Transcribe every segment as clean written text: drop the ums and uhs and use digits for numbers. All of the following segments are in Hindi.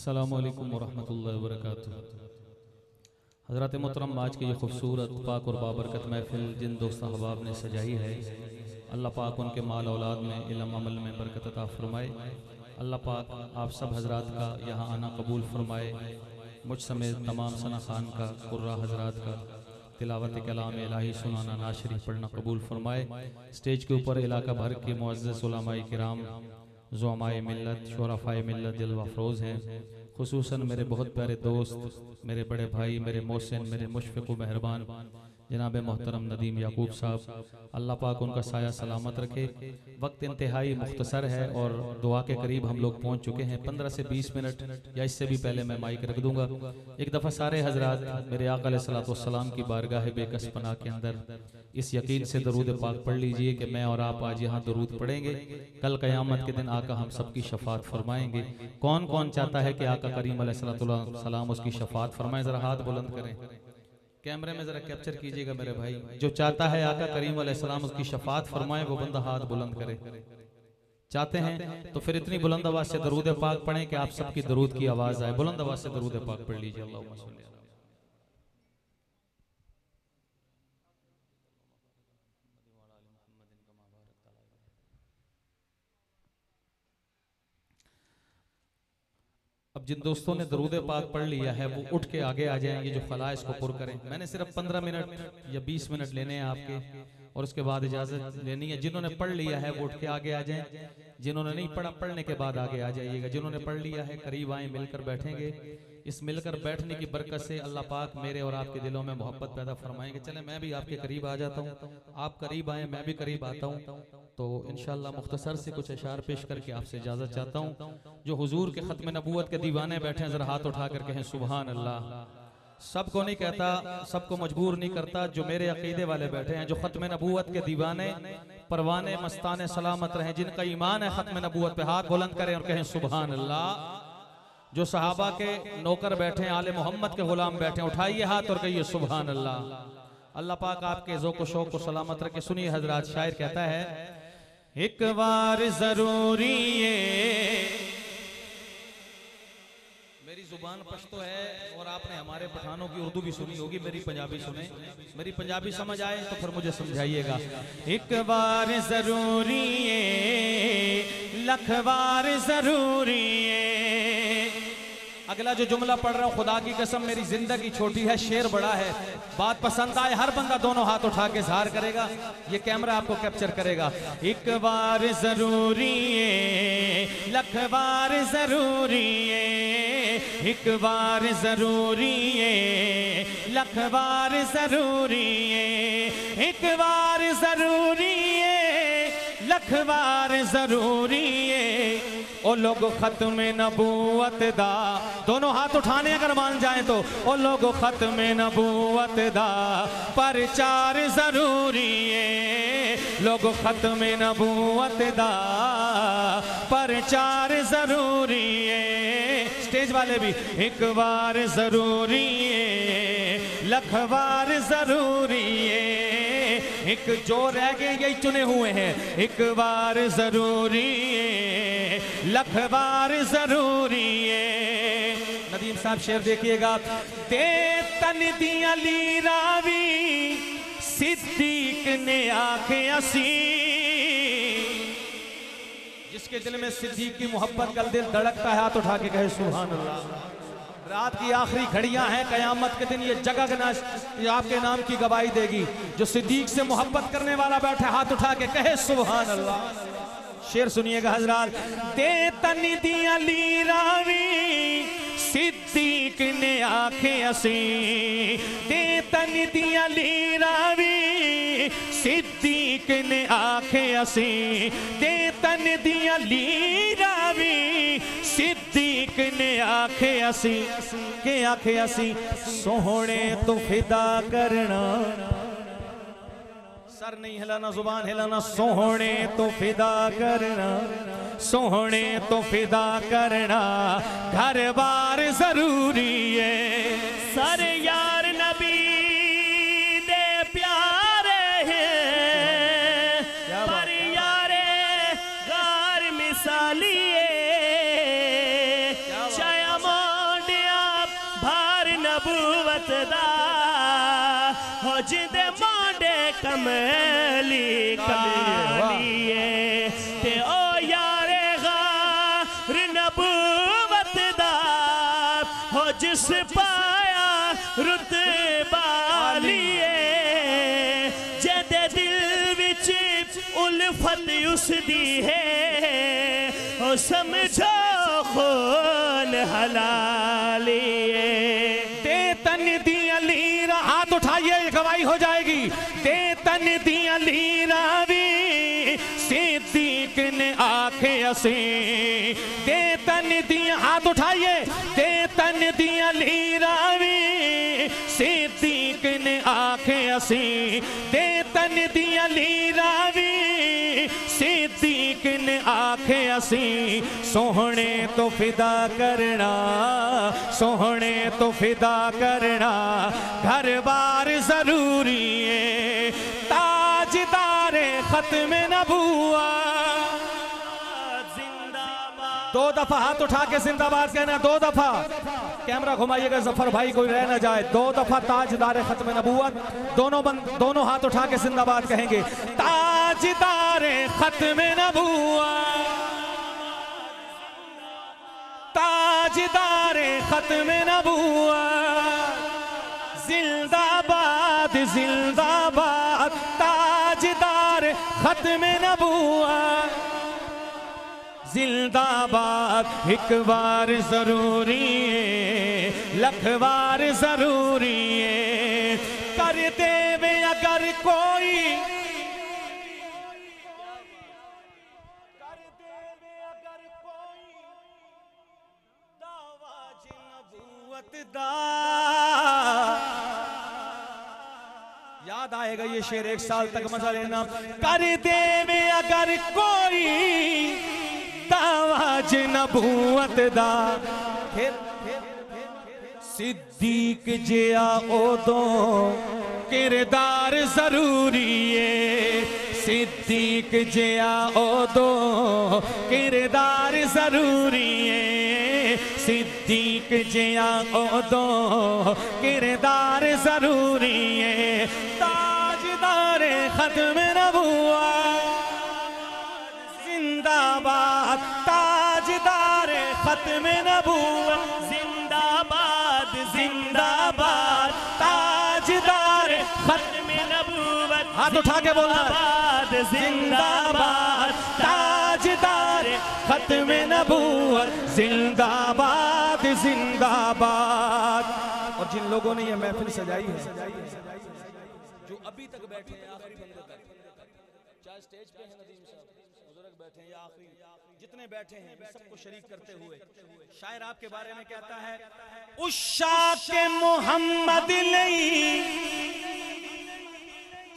अस्सलामु अलैकुम वरहमतुल्लाहि वबरकातुहू। हज़रत मोहतरम आज की ये खूबसूरत पाक और बाबरकत महफिल जिन दोस्त अहबाब ने सजाई है, अल्लाह पाक उनके माल औलाद में इल्म अमल में बरकत अता फरमाए। अल्लाह पाक आप सब हजरात का यहाँ आना कबूल फरमाए। मुझ समेत तमाम सना खान का, कुर्रा हजरात का तिलावत कलाम इलाही सुनाना, नात शरीफ पढ़ना कबूल फरमाए। स्टेज के ऊपर इलाका भर के मुअज़्ज़ज़ उलमाए किराम, ज़ुअमाए मिल्लत, शुरफ़ाए मिल्लत जलवा फ़रोज़ हैं। खुसूसन मेरे बहुत प्यारे दोस्त, मेरे बड़े भाई, मेरे मोहसिन, मेरे मुशफ़िक़ व मेहरबान जनाब मोहतरम नदीम याकूब साहब, अल्लाह पाक उनका साया सलामत रखे। वक्त इंतहाई मुख्तसर है और दुआ के करीब हम लोग पहुँच चुके हैं। 15 से 20 मिनट या इससे भी पहले मैं माइक रख दूंगा। एक दफ़ा सारे हजरात मेरे आका अलैहिस्सलातु वस्सलाम की बारगाह बेकस पनाह के अंदर इस यकीन से दरूद पाक पढ़ लीजिए कि मैं और आप आज यहाँ दरूद पढ़ेंगे, कल क़यामत के दिन आका हम सबकी शफात फरमाएंगे। कौन कौन चाहता है कि आका करीम अलैहिस्सलातु वस्सलाम उसकी शफात फरमाए? ज़रा हाथ बुलंद करें, कैमरे में जरा कैप्चर कीजिएगा मेरे भाई। जो चाहता है आका करीम अलैहिस्सलाम उसकी शफात फरमाए वो बंदा हाथ बुलंद करे। चाहते हैं तो फिर इतनी बुलंद आवाज से दरूद पाक पढ़ें कि आप सबकी दरूद की आवाज आए। बुलंद आवाज से दरूद पाक पढ़ लीजिए। अल्लाहुम्मा सल्ली। अब जिन दोस्तों ने दरूद पाक पढ़ लिया है वो उठ के आगे आ जाएं, ये जो खलाइस को पुर करें। मैंने सिर्फ 15 मिनट या 20 मिनट लेने हैं आपके, और उसके बाद इजाजत लेनी है। जिन्होंने पढ़ लिया है वो उठ के आगे आ जाएं, जिन्होंने नहीं पढ़ा पढ़ने के बाद आगे आ जाइएगा। जिन्होंने पढ़ लिया है करीब आए, मिलकर बैठेंगे। इस मिलकर बैठने की बरकत से अल्लाह पाक मेरे और आपके दिलों में मोहब्बत पैदा फरमाएंगे। चले मैं भी आपके करीब आ जाता हूँ, आप करीब आए, मैं भी करीब आता हूँ। तो इंशाअल्लाह मुख्तसर से कुछ अशार पेश करके आपसे इजाजत चाहता हूँ। जो हुजूर के खत्म नबूवत के दीवाने बैठे हैं जरा हाथ उठा कर कहें सुभान अल्लाह। सबको नहीं कहता, सबको मजबूर नहीं करता। जो मेरे अकीदे वाले बैठे हैं, जो खत्म नबूवत के दीवाने, परवाने, मस्ताने सलामत रहे, जिनका ईमान है खत्म नबूवत पे, हाथ बुलंद करें और कहें सुभान अल्लाह। जो सहाबा के नौकर बैठे हैं, आले मोहम्मद के गुलाम बैठे हैं, उठाइए हाथ और कहिए सुभान अल्लाह। अल्लाह पाक आपके ज़ौक़ शौक़ को सलामत रखे। सुनिए हजरात, शायर कहता है एक बार जरूरी मेरी जुबान पश्तो है और आपने हमारे पठानों की उर्दू भी सुनी होगी, मेरी पंजाबी सुने। मेरी पंजाबी समझ आए तो फिर मुझे समझाइएगा। एक बार जरूरी लख बार जरूरी। अगला जो जुमला पढ़ रहा हूं, खुदा की कसम मेरी जिंदगी छोटी है, शेर बड़ा है। बात पसंद आए हर बंदा दोनों हाथ उठा के इज़हार करेगा, ये कैमरा आपको कैप्चर करेगा। एक बार जरूरी लख बार जरूरी, एक बार जरूरी लख बार जरूरी, एक बार जरूरी लख बार जरूरी। ओ लोग खत्म नबूवत दा, दोनों हाथ उठाने अगर मान जाए तो, ओ लोग खत्म नबूवत दा प्रचार जरूरी है। लोग खत्म नबूवत दा प्रचार जरूरी है। स्टेज वाले भी एक बार जरूरी है लख बार जरूरी है। एक जो रह गए यही चुने हुए हैं, एक बार जरूरी है लख बार जरूरी है। नदीम साहब शेर देखिएगा। ते तन दिया ली रावी सिद्दीक ने आखे असी, जिसके दिल में सिद्दीक की मोहब्बत का दिल धड़कता है, हाथ उठा के कहे सुभान अल्लाह। रात की आखिरी घड़ियां हैं, कयामत के दिन ये जगह ये आपके नाम की गवाही देगी। जो सिद्दीक से मोहब्बत करने वाला बैठा हाथ उठा के कहे सुभान अल्लाह। शेर सुनिएगा हजरात। दे तन दिया ली रावी सिद्दीक ने आखे असी, दे तन दिया ली रावी सिद्दीक ने आखे असी, दे तन दिया ली रावी सिद्दीक ने आखे असी के आखे असी सोहने तो फिदा करना। सर नहीं हिलाना, जुबान हिलाना। सोहने तो फिदा करना, सोहने तो फिदा करना घर बार जरूरी है। सर यार नबी दे प्यारे हैं, पर यारे गार मिसालिए चयमा नबूवत दा हो जिंदे मोंडे कमली कालिए ते ओ यारे गार नबूवत दा हो जिस पाया रुतबा लिए जदे दिल विच उल्फत उसदी है ओ समझो खून हलालिए ते तन दिया लीरा, हाथ उठाइए गवाही हो जाएगी। ते तन दिया लीरा भी सिद्दीक ने आखे असी, ते तन दिया, हाथ उठाइए। ते तन दिया लीरा भी सिद्दीक ने आखे असी, ते तन दिया लीरा भी सिद्दीक ने आखे असी। सोहने तो फिदा करना, सोहने तो फिदा करना घर बार जरूरी है। ताजदारे खत्म नबूवत जिंदाबाद। 2 दफा हाथ उठा के जिंदाबाद कहना, 2 दफा। कैमरा घुमाइएगा जफर भाई, कोई रह ना जाए। 2 दफा ताजदारे खत्म नबूवत, दोनों हाथ उठा के जिंदाबाद कहेंगे। ताजदारे खत्म नबूवत, ताजदारे खत्म नबूवत जिंदाबाद जिंदाबाद। ताजदार खत्म नबूवत जिंदाबाद। एक बार जरूरी है, लख बार जरूरी है। कर देवे अगर कोई, कर देवे अगर कोई दावा नबूवत दा। याद आएगा ये शेर, 1 साल तक मजा लेना। कर देवे अगर कोई दावा नबूवत दा, सिद्दीक जिया ओदो किरदार जरूरी है। सिद्दीक जिया ओदो किरदार जरूरी है। सिद्दीक जिया ओदो किरदार जरूरी है। ताजदारे खत्म नबूवत जिंदाबाद। ताजदारे खत्म नबूवत जिंदाबाद जिंदाबाद। ताजदारे खत्म नबूवत हाथ उठा के बोलना, जिंदाबाद। ताजदार खत्म नबूवत जिंदाबाद जिंदाबाद। और जिन लोगों ने ये महफिल सजाई है, जो अभी तक बैठे हैं आखिरी बंदे तक, चाहे स्टेज पे हैं नदीम साहब, बुजुर्ग बैठे हैं या आखिरी जितने बैठे हैं, सबको शरीक करते हुए शायर आपके बारे में कहता है। उशाक मोहम्मद लई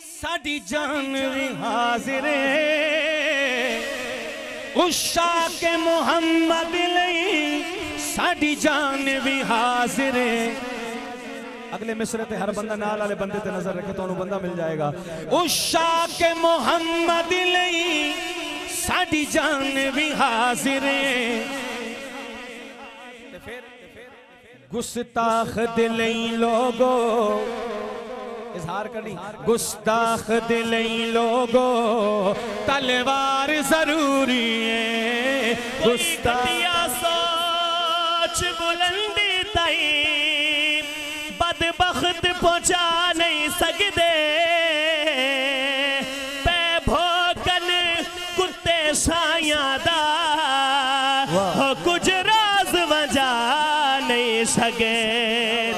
साडी जान भी हाजिर है। उशाक मोहम्मद लई साडी जान भी हाजिर है। अगले मिसरे ते हर बंदा नाल वाले बंदे ते नजर रखे तो बंदा मिल जाएगा। उशाक मोहम्मद लई साडी जान भी हाजिर है। गुस्ताख दिलई लोगो इजहार करनी, गुस्ताख दिलई लोगो तलवार जरूरी है। घटिया सोच बुलंदी ताई बदबख्त पहुंचा नहीं सकते। पै भोकन कुत्ते साया दा हो कुछ राज वजा नहीं सके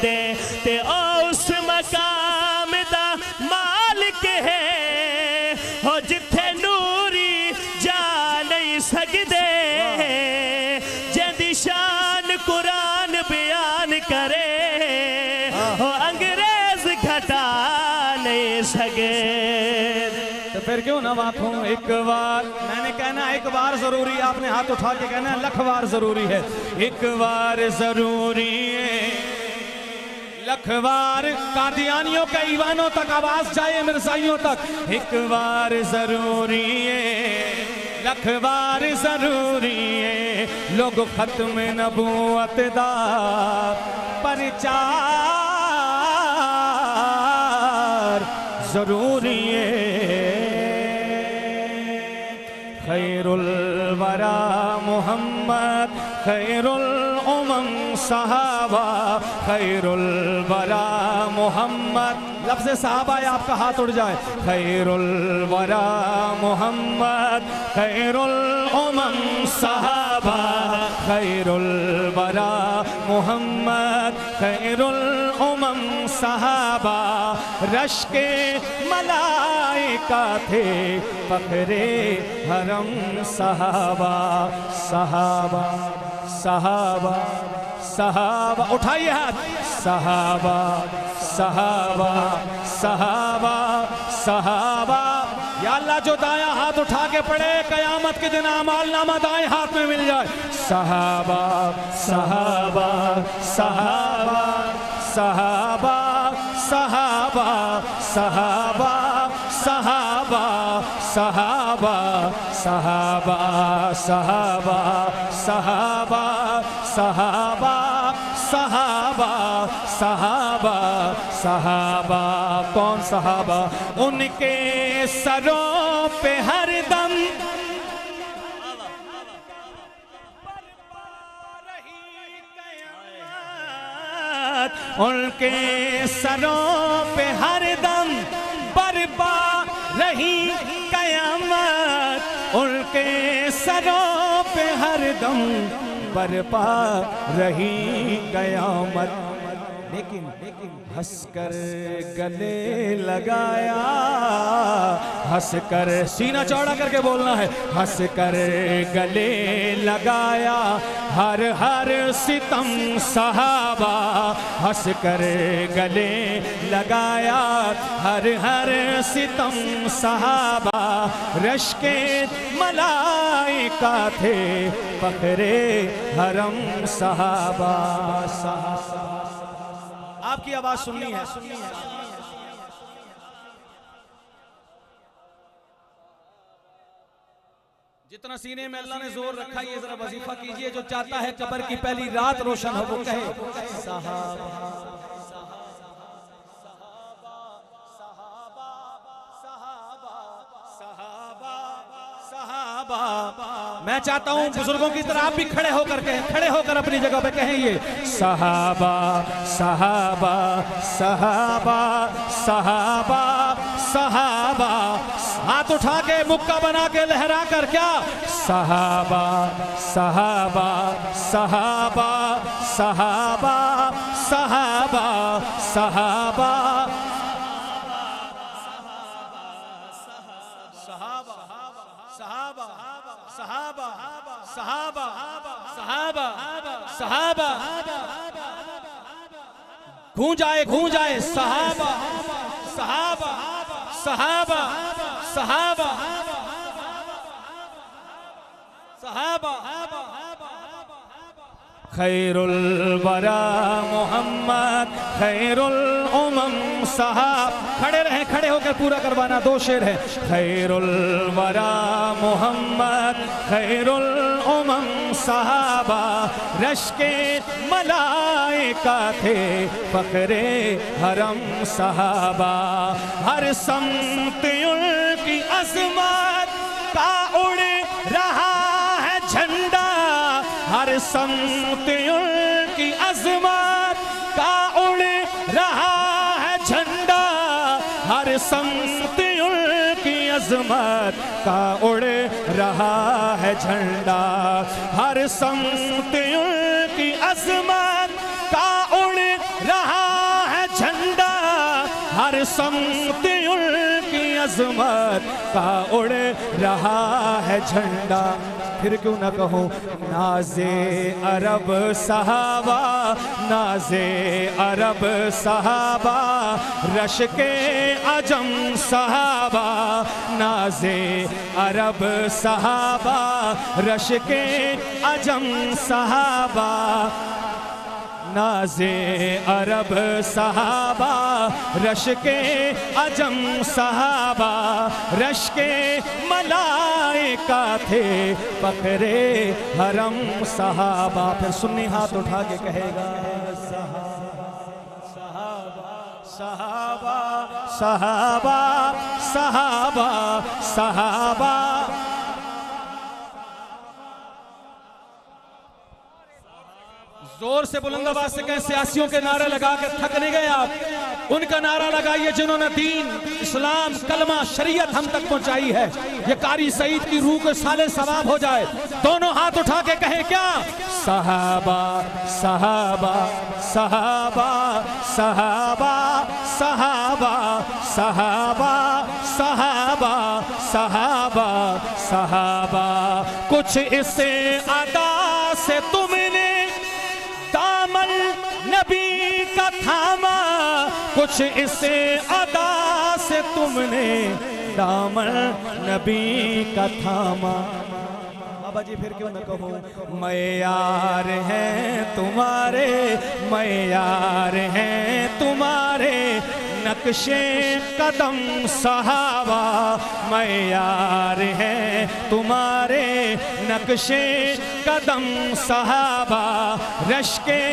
दे। ते उस मकाम दा मालिक है हो जिथे नूरी जा नहीं सकते। जदी शान कुरान बयान करे हो अंग्रेज घटा नहीं सके। तो फिर क्यों ना आंखों एक बार, मैंने कहना एक बार जरूरी है, आपने हाथ उठा के कहना लख बार जरूरी है। एक बार जरूरी है, लख बार कादियानियों के ईवानों तक आवाज जाए, मिर्जाइयों तक। एक बार जरूरी है, लख बार जरूरी है। लोग खत्म नबूवत दा प्रचार जरूरी खैरुल वरा मोहम्मद खैरुल उमम सहाबा खैरुल वरा मोहम्मद। लफ्ज़ सहाबा है, आपका हाथ उड़ जाए। खैरुल वरा मोहम्मद खैरुल उमम सहाबा खैरुल वरा मोहम्मद खैरुल उमम सहाबा। रश के मलाइका थे फखरे हरम सहाबा सहाबा सहाबा सहाबा। उठाइए हाथ। सहाबा सहाबा सहाबा सहाबा। या अल्लाह जो दाया हाथ उठा के पड़े कयामत के दिन अमाल नामा दाएं हाथ में मिल जाए। सहाबा सहाबा सहाबा सहाबा सहाबा सहाबा सहाबा सहाबा सहाबा सहाबा सहाबा सहाबा सहाबा सहाबा सहाबा। कौन सहाबा? उनके सरों पे हरदम उनके सरों पे हरदम बरपा रही कयामत। उनके सरों पे हरदम बरपा रही कयामत। लेकिन हंसकर गले लगाया, हंसकर सीना चौड़ा करके बोलना है। हंसकर गले लगाया हर हर सितम सहाबा। हंसकर गले लगाया हर हर सितम सहाबा। रश के मलाइका थे फखरे हरम सहाबा। आपकी आवाज सुननी है। जितना सीने में अल्लाह ने जोर रखा ये जरा वजीफा कीजिए। जो चाहता है कब्र की पहली रात रोशन हो वो कहे सहाबा सहाबा। मैं चाहता हूं बुजुर्गों की तरह आप भी खड़े होकर कहें, खड़े होकर अपनी जगह पे कहें ये सहाबा सहाबा सहाबा सहाबा सहाबा। हाथ उठा के मुक्का बना के लहरा कर क्या सहाबा सहाबा सहाबा सहाबा सहाबा सहाबा सहाबा सहाबा सहाबा सहाबा। गूंजाए गूंजाए सहाबा सहाबा सहाबा सहाबा सहाबा। खैरुल वरा मोहम्मद खैरुल उमम सहाब। खड़े रहें, खड़े होकर पूरा करवाना। दो शेर है। खैरुल वरा मोहम्मद खैरुल उमम सहाबा। रश के मलाइका थे फखरे हरम सहाबा। हर समत उनकी अज़मत का उड़ रहा है झंडा। हर समत उनकी अज़मत का उड़ रहा है झंडा। हर समत उनकी अज़मत का उड़ रहा है झंडा। हर समत उनकी अज़मत का उड़ रहा है झंडा। हर समत उनकी अज़मत का उड़ रहा है झंडा। फिर क्यों ना कहूँ नाज़े अरब सहाबा नाज़े अरब सहाबा। रश के अजम सहाबा नाज़े अरब सहाबा। रश के अजम सहाबा नाज़े अरब सहाबा। रश के अजम सहाबा। रश के मलाइका थे फखरे हरम सहाबा। फिर सुन्नी हाथ उठा के कहेगा सहाबा सहाबा सहाबा सहाबा सहाबा। जोर से बुलंद आवाज से कहें, सियासियों के नारे लगा के थक नहीं गए आप? उनका नारा लगाइए जिन्होंने दीन, इस्लाम, कलमा, शरीयत हम तक पहुंचाई है। ये कारी सईद की रूह को साले सवाब हो जाए। दोनों हाथ उठा के कहें क्या? सहाबा सहाबा सहाबा सहाबा सहाबा सहाबा सहाबा सहाबा सहाबा। कुछ इसे अदा से तुमने दामन नबी का थामा, कुछ इसे अदा से तुमने दामन नबी का थामा। बाबा जी फिर क्यों न कहूँ, मैं यार हैं तुम्हारे, मैं यार हैं तुम्हारे नक्शे कदम सहाबा, मैं यार हैं तुम्हारे नक्शे कदम सहाबा। रश्के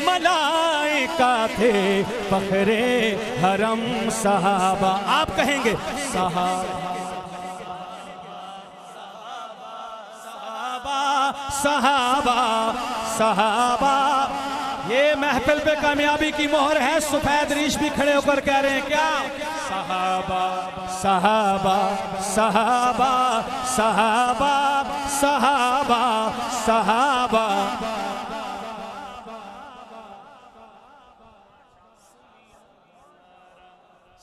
मलाइका थे फखरे हरम सहाबा। आप कहेंगे सहाबा सहाबा सहाबा। ये महफिल पे कामयाबी की मोहर है। सफेद रीश भी खड़े होकर कह रहे हैं क्या? सहाबा सहाबा सहाबा सहाबा सहाबा सहाबा।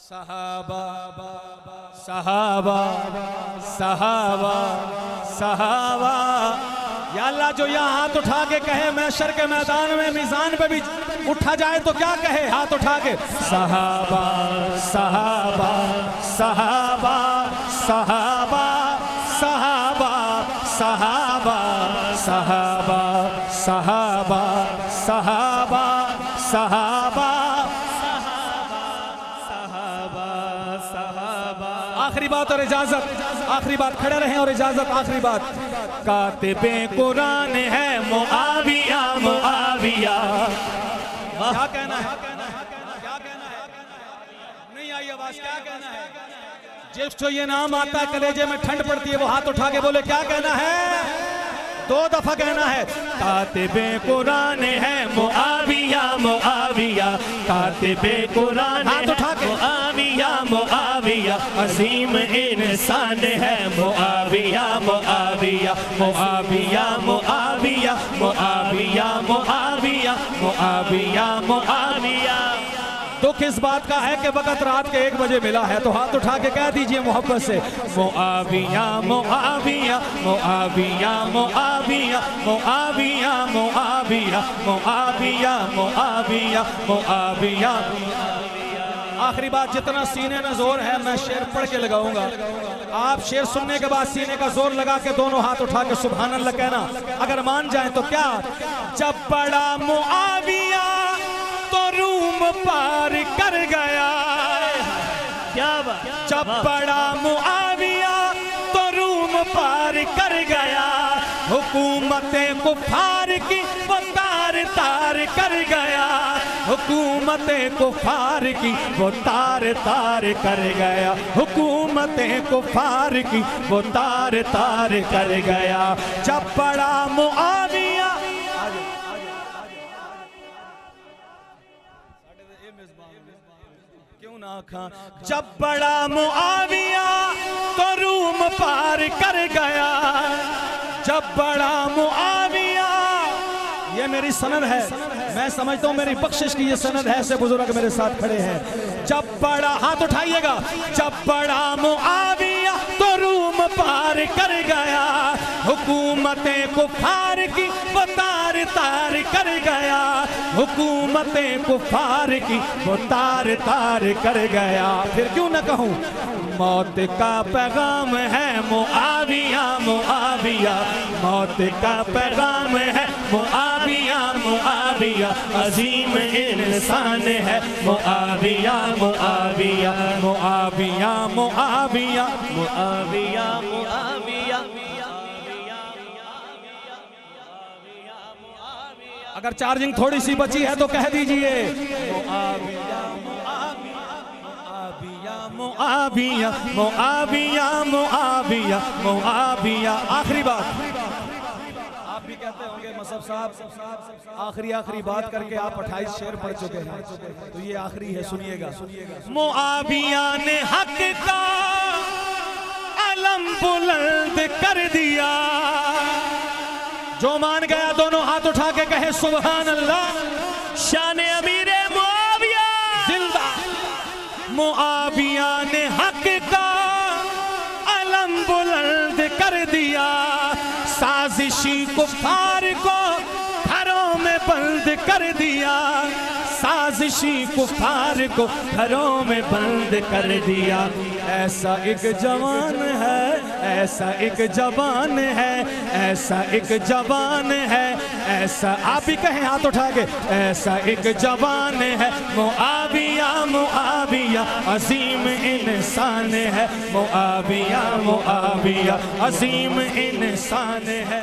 सहाबा सहाबा सहाबा सहाबा। या अल्लाह, जो यहाँ हाथ उठा के कहे महशर के मैदान में मीज़ान पे भी उठा जाए तो क्या कहे? हाथ उठा के सहाबा सहाबा सहाबा सहाबा सहाबा सहाबा सहाबा सहाबा सहाबा सहाबा सहाबा। आखिरी बात और इजाजत, आखिरी बात, खड़े रहें और इजाजत। आखिरी बात, कातिबे कुरान है मुआविया मुआविया। क्या कहना है? क्या कहना है? नहीं आई आवाज। क्या कहना है? जिसको ये नाम आता है कलेजे में ठंड पड़ती है वो हाथ उठा के बोले क्या कहना है? 2 दफा कहना है। कातिबे कुरान है मुआविया मुआविया, कातिबे कुरान हाथ उठा के मुआविया मुआविया, अजीम इंसान है मुआविया मुआविया मुआविया मुआविया मुआविया मुआविया मुआविया मुआविया। दुख इस बात का है कि वक्त रात के 1 बजे मिला है, तो हाथ उठा के कह दीजिए मोहब्बत से मुआविया मुआविया मुआविया मुआविया मुआविया मुआविया मुआविया मुआविया मुआविया। आखिरी बात, जितना सीने में जोर है मैं शेर पढ़ के लगाऊंगा। आप शेर सुनने के बाद सीने का जोर लगा के दोनों हाथ उठा के सुभान अल्लाह कहना। अगर मान जाए तो क्या? जब बड़ा मुआविया तो रूम पार कर गया। क्या बात? जब बड़ा मुआविया तो रूम पार कर गया, हुकूमतें कुफार की वो तार तार कर गया, हुकूमतें कुफार की वो तार तार कर गया, हुकूमतें कुफार की वो तार तार कर गया। जब बड़ा मुआविया क्यों ना खा, जब बड़ा मुआविया तो रूम पार कर गया, जब बड़ा मुआविया। ये मेरी सनद है, मैं समझता हूँ मेरी बख्शिश की ये सनद है। ऐसे बुजुर्ग मेरे साथ खड़े हैं। जब बड़ा, हाथ उठाइएगा, जब बड़ा मुआविया तो रूम पार कर गया, हुकूमतें कुफार की वो तार तार कर गया, हुकूमतें कुफार की वो तार तार कर गया। फिर क्यों न कहूँ, मौत का पैगाम है मुआविया मुआविया, मौत का पैगाम है मुआविया मुआविया, अजीम इंसान है मुआविया मुआविया मुआविया मुआविया मुआविया मुआविया। अगर चार्जिंग थोड़ी सी बची है तो कह दीजिए मुआविया मुआविया। मुआविया मुआविया मुआविया मुआविया। आखिरी बात आप भी कहते होंगे मसहब साहब आखिरी बात करके आप 28 शेर पढ़ चुके हैं, तो ये आखिरी है, सुनिएगा। मुआविया ने हक का अलम बुलंद कर दिया, जो मान गया दोनों हाथ उठा के कहे सुभान अल्लाह। शान अमीरे मुआविया जिंदा। मुआविया ने हक का अलम बुलंद कर दिया, साजिशी कुफार को घरों में बंद कर दिया, साजिशी कुफार को घरों में बंद कर दिया। ऐसा एक जवान है, ऐसा एक जवान है, ऐसा एक जवान है, ऐसा आप भी कहें हाथ उठा के, ऐसा एक जवान है मुआविया मुआविया अजीम इंसान है, मुआविया मुआविया अजीम इंसान है।